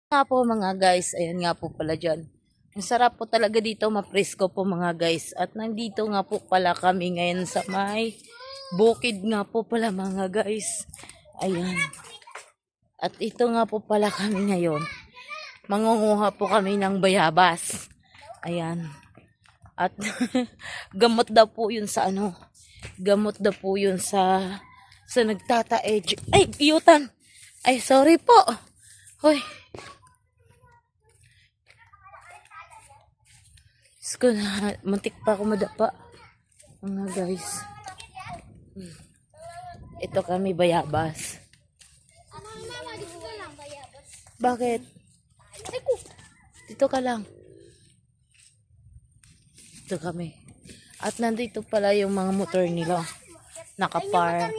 Nga po mga guys, ayan nga po pala dyan. Ang sarap po talaga dito, mapresko po mga guys. At nandito nga po pala kami ngayon sa may bukid nga po pala mga guys. Ayan. At ito nga po pala kami ngayon. Mangunguha po kami ng bayabas. Ayan. At gamot daw po yun sa ano. Gamot daw po yun sa nagtatae. Ay, iyutan. Ay, sorry po. Hoy. Sko na, muntik pa ako madapa. Mga guys. Ito kami bayabas. Bakit? Dito ka lang. Dito kami. At nandito pala yung mga motor nila. Nakapark.